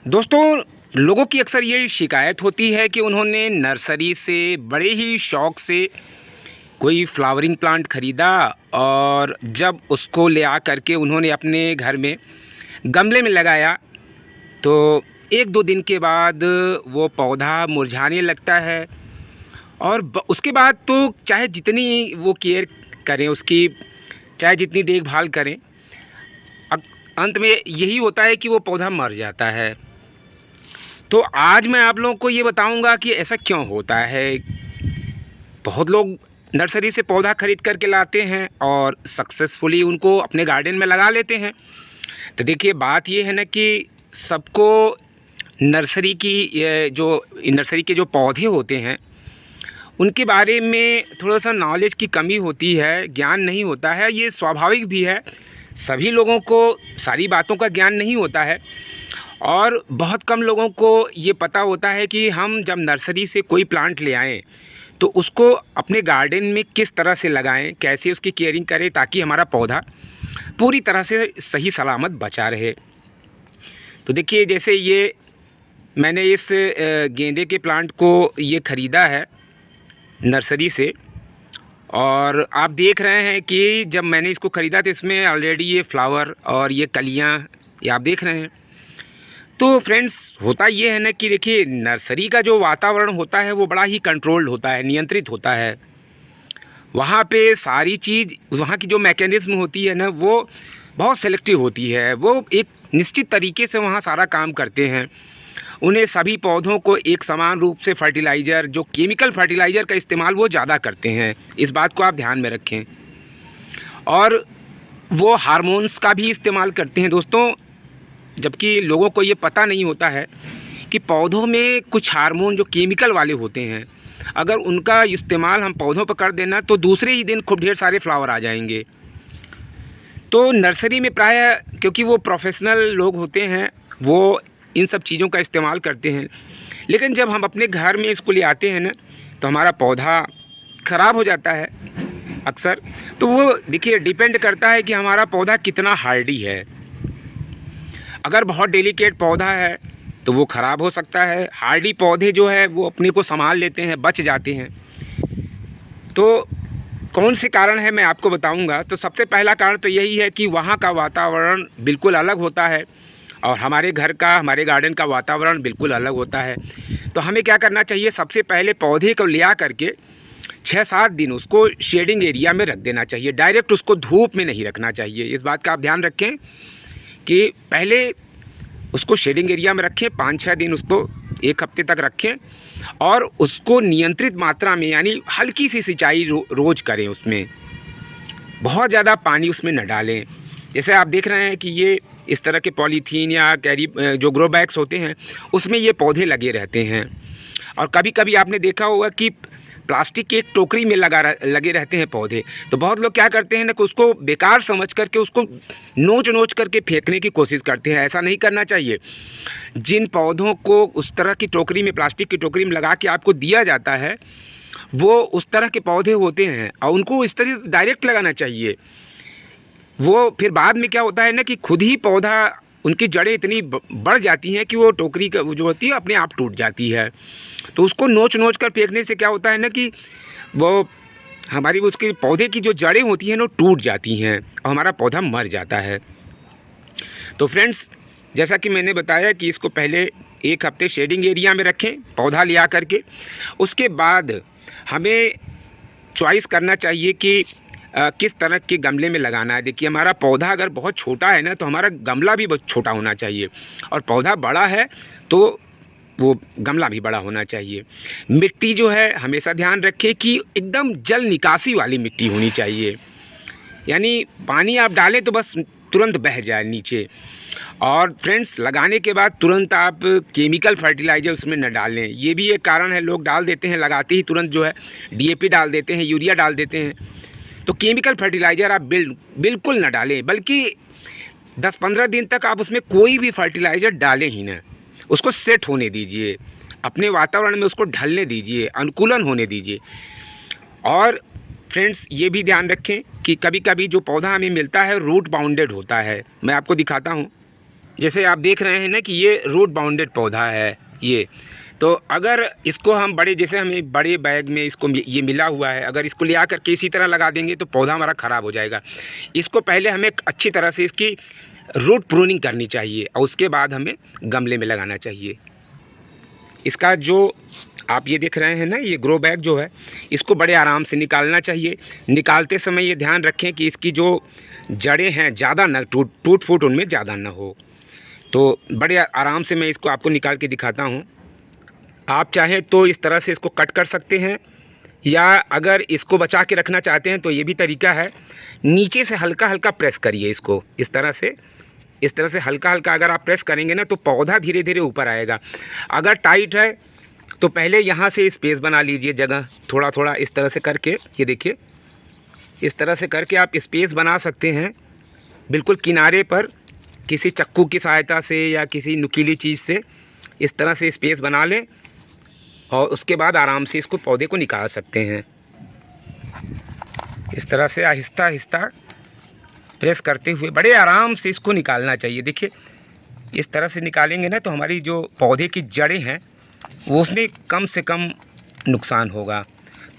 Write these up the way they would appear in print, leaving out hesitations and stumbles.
दोस्तों, लोगों की अक्सर ये शिकायत होती है कि उन्होंने नर्सरी से बड़े ही शौक़ से कोई फ्लावरिंग प्लांट ख़रीदा और जब उसको ले आ कर के उन्होंने अपने घर में गमले में लगाया तो 1-2 दिन के बाद वो पौधा मुरझाने लगता है। और उसके बाद तो चाहे जितनी वो केयर करें उसकी, चाहे जितनी देखभाल करें, अंत में यही होता है कि वो पौधा मर जाता है। तो आज मैं आप लोगों को ये बताऊंगा कि ऐसा क्यों होता है। बहुत लोग नर्सरी से पौधा ख़रीद करके लाते हैं और सक्सेसफुली उनको अपने गार्डन में लगा लेते हैं। तो देखिए, बात ये है ना कि सबको नर्सरी के जो पौधे होते हैं उनके बारे में थोड़ा सा नॉलेज की कमी होती है, ज्ञान नहीं होता है। ये स्वाभाविक भी है, सभी लोगों को सारी बातों का ज्ञान नहीं होता है और बहुत कम लोगों को ये पता होता है कि हम जब नर्सरी से कोई प्लांट ले आएँ तो उसको अपने गार्डन में किस तरह से लगाएं, कैसे उसकी केयरिंग करें ताकि हमारा पौधा पूरी तरह से सही सलामत बचा रहे। तो देखिए, जैसे ये मैंने इस गेंदे के प्लांट को ये ख़रीदा है नर्सरी से और आप देख रहे हैं कि जब मैंने इसको ख़रीदा तो इसमें ऑलरेडी ये फ्लावर और ये कलियाँ ये आप देख रहे हैं। तो फ्रेंड्स, होता ये है ना कि देखिए, नर्सरी का जो वातावरण होता है वो बड़ा ही कंट्रोल्ड होता है, नियंत्रित होता है। वहाँ पे सारी चीज़, वहाँ की जो मैकेनिज़्म होती है ना, वो बहुत सेलेक्टिव होती है। वो एक निश्चित तरीके से वहाँ सारा काम करते हैं। उन्हें सभी पौधों को एक समान रूप से फर्टिलाइज़र, जो केमिकल फर्टिलाइज़र का इस्तेमाल वो ज़्यादा करते हैं, इस बात को आप ध्यान में रखें। और वो हार्मोन्स का भी इस्तेमाल करते हैं दोस्तों, जबकि लोगों को ये पता नहीं होता है कि पौधों में कुछ हार्मोन जो केमिकल वाले होते हैं, अगर उनका इस्तेमाल हम पौधों पर कर देना तो दूसरे ही दिन खूब ढेर सारे फ्लावर आ जाएंगे। तो नर्सरी में प्रायः, क्योंकि वो प्रोफेशनल लोग होते हैं, वो इन सब चीज़ों का इस्तेमाल करते हैं। लेकिन जब हम अपने घर में इसको ले आते हैं ना, तो हमारा पौधा ख़राब हो जाता है अक्सर। तो वो देखिए, डिपेंड करता है कि हमारा पौधा कितना हार्डी है। अगर बहुत डेलिकेट पौधा है तो वो ख़राब हो सकता है। हार्डी पौधे जो है वो अपने को संभाल लेते हैं, बच जाते हैं। तो कौन से कारण है मैं आपको बताऊंगा। तो सबसे पहला कारण तो यही है कि वहाँ का वातावरण बिल्कुल अलग होता है और हमारे घर का, हमारे गार्डन का वातावरण बिल्कुल अलग होता है। तो हमें क्या करना चाहिए, सबसे पहले पौधे को ले आ करके 6-7 दिन उसको शेडिंग एरिया में रख देना चाहिए। डायरेक्ट उसको धूप में नहीं रखना चाहिए। इस बात का आप ध्यान रखें कि पहले उसको शेडिंग एरिया में रखें, 5-6 दिन उसको 1 हफ्ते तक रखें और उसको नियंत्रित मात्रा में, यानी हल्की सी सिंचाई रोज़ करें। उसमें बहुत ज़्यादा पानी उसमें न डालें। जैसे आप देख रहे हैं कि ये इस तरह के पॉलीथीन या कैरी जो ग्रो बैग्स होते हैं उसमें ये पौधे लगे रहते हैं। और कभी कभी आपने देखा होगा कि प्लास्टिक की एक टोकरी में लगे रहते हैं पौधे। तो बहुत लोग क्या करते हैं ना कि उसको बेकार समझ करके उसको नोच करके फेंकने की कोशिश करते हैं। ऐसा नहीं करना चाहिए। जिन पौधों को उस तरह की टोकरी में, प्लास्टिक की टोकरी में लगा के आपको दिया जाता है, वो उस तरह के पौधे होते हैं और उनको इस तरह से डायरेक्ट लगाना चाहिए। वो फिर बाद में क्या होता है ना कि खुद ही पौधा, उनकी जड़ें इतनी बढ़ जाती हैं कि वो टोकरी का जो होती है अपने आप टूट जाती है। तो उसको नोच कर फेंकने से क्या होता है ना कि वो हमारी, उसके पौधे की जो जड़ें होती हैं वो टूट जाती हैं और हमारा पौधा मर जाता है। तो फ्रेंड्स, जैसा कि मैंने बताया कि इसको पहले 1 हफ्ते शेडिंग एरिया में रखें पौधा ले आ करके। उसके बाद हमें चॉइस करना चाहिए कि किस तरह के गमले में लगाना है। देखिए, हमारा पौधा अगर बहुत छोटा है ना, तो हमारा गमला भी बहुत छोटा होना चाहिए और पौधा बड़ा है तो वो गमला भी बड़ा होना चाहिए। मिट्टी जो है, हमेशा ध्यान रखें कि एकदम जल निकासी वाली मिट्टी होनी चाहिए, यानी पानी आप डालें तो बस तुरंत बह जाए नीचे। और फ्रेंड्स, लगाने के बाद तुरंत आप केमिकल फर्टिलाइज़र उसमें न डालें। ये भी एक कारण है, लोग डाल देते हैं लगाते ही तुरंत जो है DAP डाल देते हैं, यूरिया डाल देते हैं। तो केमिकल फर्टिलाइज़र आप बिल्कुल न डालें, बल्कि 10-15 दिन तक आप उसमें कोई भी फर्टिलाइज़र डालें ही ना। उसको सेट होने दीजिए, अपने वातावरण में उसको ढलने दीजिए, अनुकूलन होने दीजिए। और फ्रेंड्स, ये भी ध्यान रखें कि कभी कभी जो पौधा हमें मिलता है रूट बाउंडेड होता है। मैं आपको दिखाता हूँ, जैसे आप देख रहे हैं ना कि ये रूट बाउंडेड पौधा है ये। तो अगर इसको हम बड़े, जैसे हमें बड़े बैग में इसको ये मिला हुआ है, अगर इसको ले आकर के इसी तरह लगा देंगे तो पौधा हमारा ख़राब हो जाएगा। इसको पहले हमें अच्छी तरह से इसकी रूट प्रूनिंग करनी चाहिए और उसके बाद हमें गमले में लगाना चाहिए। इसका जो आप ये देख रहे हैं ना, ये ग्रो बैग जो है, इसको बड़े आराम से निकालना चाहिए। निकालते समय ये ध्यान रखें कि इसकी जो जड़ें हैं ज़्यादा न टूट फूट उनमें ज़्यादा न हो। तो बड़े आराम से मैं इसको आपको निकाल के दिखाता हूँ। आप चाहें तो इस तरह से इसको कट कर सकते हैं, या अगर इसको बचा के रखना चाहते हैं तो ये भी तरीका है। नीचे से हल्का हल्का प्रेस करिए इसको, इस तरह से हल्का हल्का अगर आप प्रेस करेंगे ना तो पौधा धीरे धीरे ऊपर आएगा। अगर टाइट है तो पहले यहाँ से स्पेस बना लीजिए, जगह थोड़ा थोड़ा इस तरह से करके, ये देखिए इस तरह से करके आप स्पेस बना सकते हैं। बिल्कुल किनारे पर किसी चक्कू की सहायता से या किसी नुकीली चीज़ से इस तरह से स्पेस बना लें और उसके बाद आराम से इसको पौधे को निकाल सकते हैं। इस तरह से आहिस्ता आहिस्ता प्रेस करते हुए बड़े आराम से इसको निकालना चाहिए। देखिए इस तरह से निकालेंगे ना तो हमारी जो पौधे की जड़ें हैं वो उसमें कम से कम नुकसान होगा।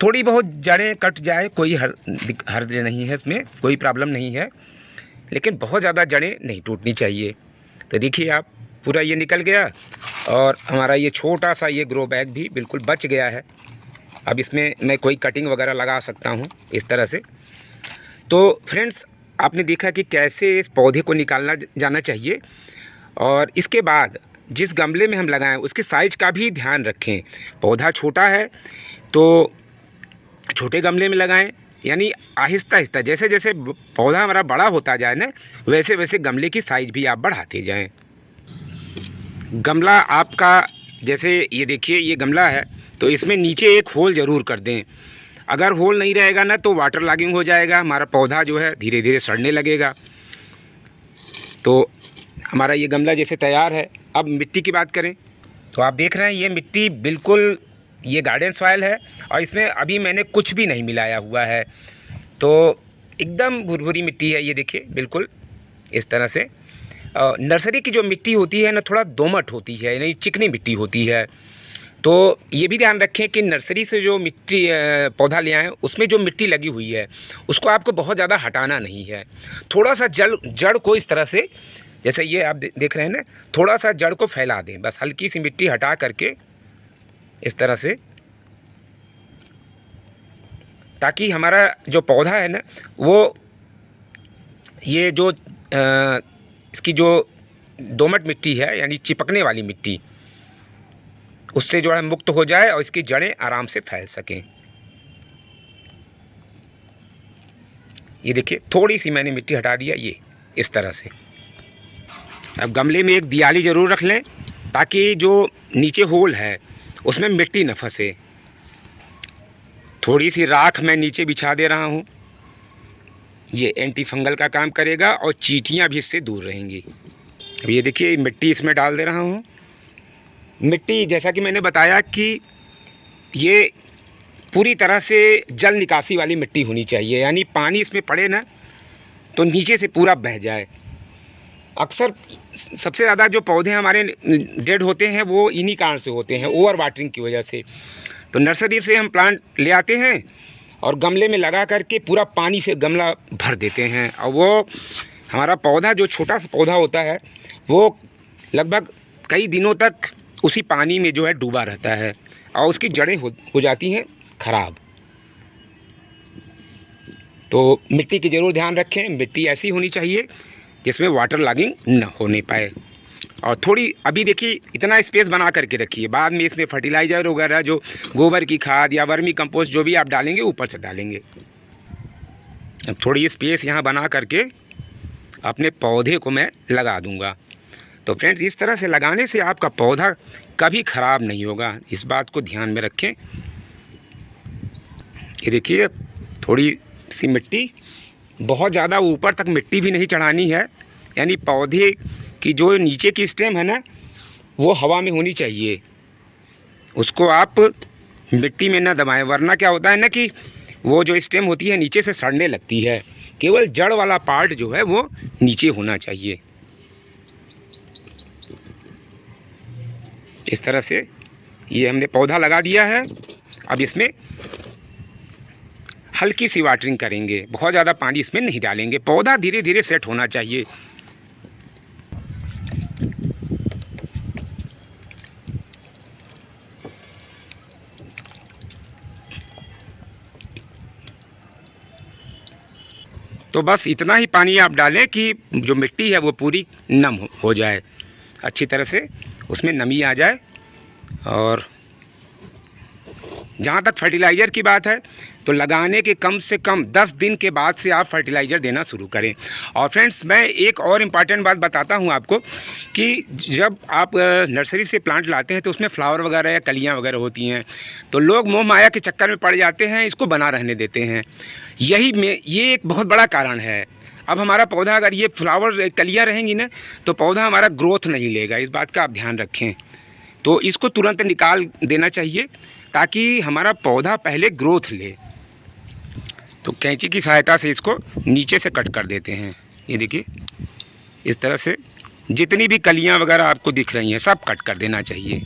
थोड़ी बहुत जड़ें कट जाए कोई हर्ज नहीं है, इसमें कोई प्रॉब्लम नहीं है, लेकिन बहुत ज़्यादा जड़ें नहीं टूटनी चाहिए। तो देखिए आप पूरा ये निकल गया और हमारा ये छोटा सा ये ग्रो बैग भी बिल्कुल बच गया है। अब इसमें मैं कोई कटिंग वगैरह लगा सकता हूँ इस तरह से। तो फ्रेंड्स, आपने देखा कि कैसे इस पौधे को निकालना जाना चाहिए, और इसके बाद जिस गमले में हम लगाएं उसके साइज़ का भी ध्यान रखें। पौधा छोटा है तो छोटे गमले में लगाएं, यानी आहिस्ता आहिस्ता जैसे जैसे पौधा हमारा बड़ा होता जाए ना वैसे वैसे गमले की साइज़ भी आप बढ़ाते जाएं। गमला आपका, जैसे ये देखिए ये गमला है तो इसमें नीचे एक होल ज़रूर कर दें। अगर होल नहीं रहेगा ना तो वाटर लॉगिंग हो जाएगा, हमारा पौधा जो है धीरे धीरे सड़ने लगेगा। तो हमारा ये गमला जैसे तैयार है। अब मिट्टी की बात करें तो आप देख रहे हैं ये मिट्टी बिल्कुल ये गार्डन सॉइल है और इसमें अभी मैंने कुछ भी नहीं मिलाया हुआ है, तो एकदम भुरभुरी मिट्टी है। ये देखिए बिल्कुल इस तरह से। नर्सरी की जो मिट्टी होती है ना थोड़ा दोमट होती है, यानी चिकनी मिट्टी होती है। तो ये भी ध्यान रखें कि नर्सरी से जो मिट्टी पौधा ले आएँ उसमें जो मिट्टी लगी हुई है उसको आपको बहुत ज़्यादा हटाना नहीं है। थोड़ा सा जड़ को इस तरह से, जैसे ये आप देख रहे हैं ना, थोड़ा सा जड़ को फैला दें, बस हल्की सी मिट्टी हटा करके इस तरह से, ताकि हमारा जो पौधा है ना वो ये जो इसकी जो दोमट मिट्टी है यानी चिपकने वाली मिट्टी उससे जो है मुक्त हो जाए और इसकी जड़ें आराम से फैल सकें। ये देखिए थोड़ी सी मैंने मिट्टी हटा दिया, ये इस तरह से। अब गमले में एक दियाली ज़रूर रख लें ताकि जो नीचे होल है उसमें मिट्टी न फंसे। थोड़ी सी राख मैं नीचे बिछा दे रहा हूँ, ये एंटी फंगल का काम करेगा और चींटियाँ भी इससे दूर रहेंगी। अब ये देखिए मिट्टी इसमें डाल दे रहा हूँ। मिट्टी जैसा कि मैंने बताया कि ये पूरी तरह से जल निकासी वाली मिट्टी होनी चाहिए, यानी पानी इसमें पड़े ना तो नीचे से पूरा बह जाए। अक्सर सबसे ज़्यादा जो पौधे हमारे डेड होते हैं वो इन्हीं कारण से होते हैं, ओवर वाटरिंग की वजह से। तो नर्सरी से हम प्लांट ले आते हैं और गमले में लगा करके पूरा पानी से गमला भर देते हैं, और वो हमारा पौधा जो छोटा सा पौधा होता है वो लगभग कई दिनों तक उसी पानी में जो है डूबा रहता है और उसकी जड़ें हो जाती हैं ख़राब। तो मिट्टी की ज़रूर ध्यान रखें, मिट्टी ऐसी होनी चाहिए जिसमें वाटर लॉगिंग न होने पाए। और थोड़ी अभी देखिए इतना स्पेस बना करके रखिए, बाद में इसमें फर्टिलाइज़र वगैरह जो गोबर की खाद या वर्मी कंपोस्ट जो भी आप डालेंगे ऊपर से डालेंगे। अब थोड़ी स्पेस यहाँ बना करके अपने पौधे को मैं लगा दूँगा। तो फ्रेंड्स, इस तरह से लगाने से आपका पौधा कभी ख़राब नहीं होगा, इस बात को ध्यान में रखें। ये देखिए थोड़ी सी मिट्टी, बहुत ज़्यादा ऊपर तक मिट्टी भी नहीं चढ़ानी है, यानी पौधे की जो नीचे की स्टेम है ना वो हवा में होनी चाहिए, उसको आप मिट्टी में ना दबाएं, वरना क्या होता है ना कि वो जो स्टेम होती है नीचे से सड़ने लगती है। केवल जड़ वाला पार्ट जो है वो नीचे होना चाहिए। इस तरह से ये हमने पौधा लगा दिया है। अब इसमें हल्की सी वाटरिंग करेंगे, बहुत ज़्यादा पानी इसमें नहीं डालेंगे। पौधा धीरे धीरे सेट होना चाहिए। तो बस इतना ही पानी आप डालें कि जो मिट्टी है वो पूरी नम हो जाए, अच्छी तरह से उसमें नमी आ जाए। और जहाँ तक फर्टिलाइज़र की बात है तो लगाने के कम से कम 10 दिन के बाद से आप फर्टिलाइज़र देना शुरू करें। और फ्रेंड्स, मैं एक और इम्पॉर्टेंट बात बताता हूँ आपको कि जब आप नर्सरी से प्लांट लाते हैं तो उसमें फ्लावर वगैरह या कलियाँ वगैरह होती हैं, तो लोग मोह माया के चक्कर में पड़ जाते हैं, इसको बना रहने देते हैं। ये एक बहुत बड़ा कारण है। अब हमारा पौधा अगर ये फ्लावर कलियाँ रहेंगी ना तो पौधा हमारा ग्रोथ नहीं लेगा, इस बात का आप ध्यान रखें। तो इसको तुरंत निकाल देना चाहिए ताकि हमारा पौधा पहले ग्रोथ ले। तो कैंची की सहायता से इसको नीचे से कट कर देते हैं। ये देखिए, इस तरह से जितनी भी कलियां वगैरह आपको दिख रही हैं सब कट कर देना चाहिए।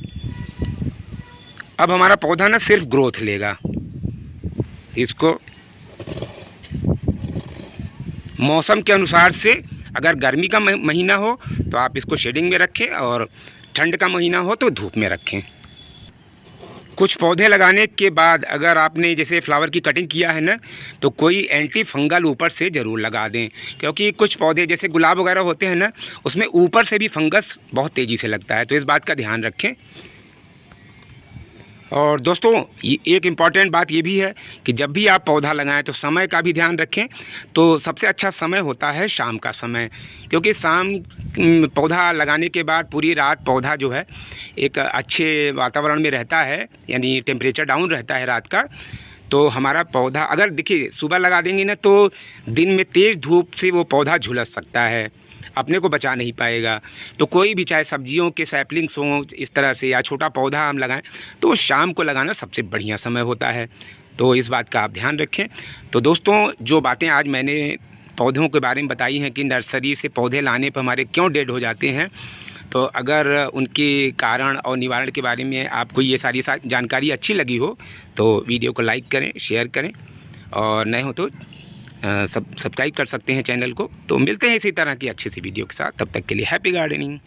अब हमारा पौधा ना सिर्फ ग्रोथ लेगा। इसको मौसम के अनुसार से, अगर गर्मी का महीना हो तो आप इसको शेडिंग में रखें और ठंड का महीना हो तो धूप में रखें। कुछ पौधे लगाने के बाद अगर आपने जैसे फ्लावर की कटिंग किया है ना तो कोई एंटी फंगल ऊपर से ज़रूर लगा दें, क्योंकि कुछ पौधे जैसे गुलाब वगैरह होते हैं ना उसमें ऊपर से भी फंगस बहुत तेज़ी से लगता है, तो इस बात का ध्यान रखें। और दोस्तों, एक इम्पॉर्टेंट बात ये भी है कि जब भी आप पौधा लगाएं तो समय का भी ध्यान रखें। तो सबसे अच्छा समय होता है शाम का समय, क्योंकि शाम पौधा लगाने के बाद पूरी रात पौधा जो है एक अच्छे वातावरण में रहता है, यानी टेम्परेचर डाउन रहता है रात का। तो हमारा पौधा अगर देखिए सुबह लगा देंगे ना तो दिन में तेज़ धूप से वो पौधा झुलस सकता है, अपने को बचा नहीं पाएगा। तो कोई भी चाहे सब्जियों के सैपलिंग्स हों इस तरह से या छोटा पौधा हम लगाएं तो शाम को लगाना सबसे बढ़िया समय होता है। तो इस बात का आप ध्यान रखें। तो दोस्तों, जो बातें आज मैंने पौधों के बारे में बताई हैं कि नर्सरी से पौधे लाने पर हमारे क्यों डेड हो जाते हैं, तो अगर उनके कारण और निवारण के बारे में आपको ये सारी जानकारी अच्छी लगी हो तो वीडियो को लाइक करें, शेयर करें, और नए हो तो सब्सक्राइब कर सकते हैं चैनल को। तो मिलते हैं इसी तरह की अच्छी सी वीडियो के साथ, तब तक के लिए हैप्पी गार्डनिंग।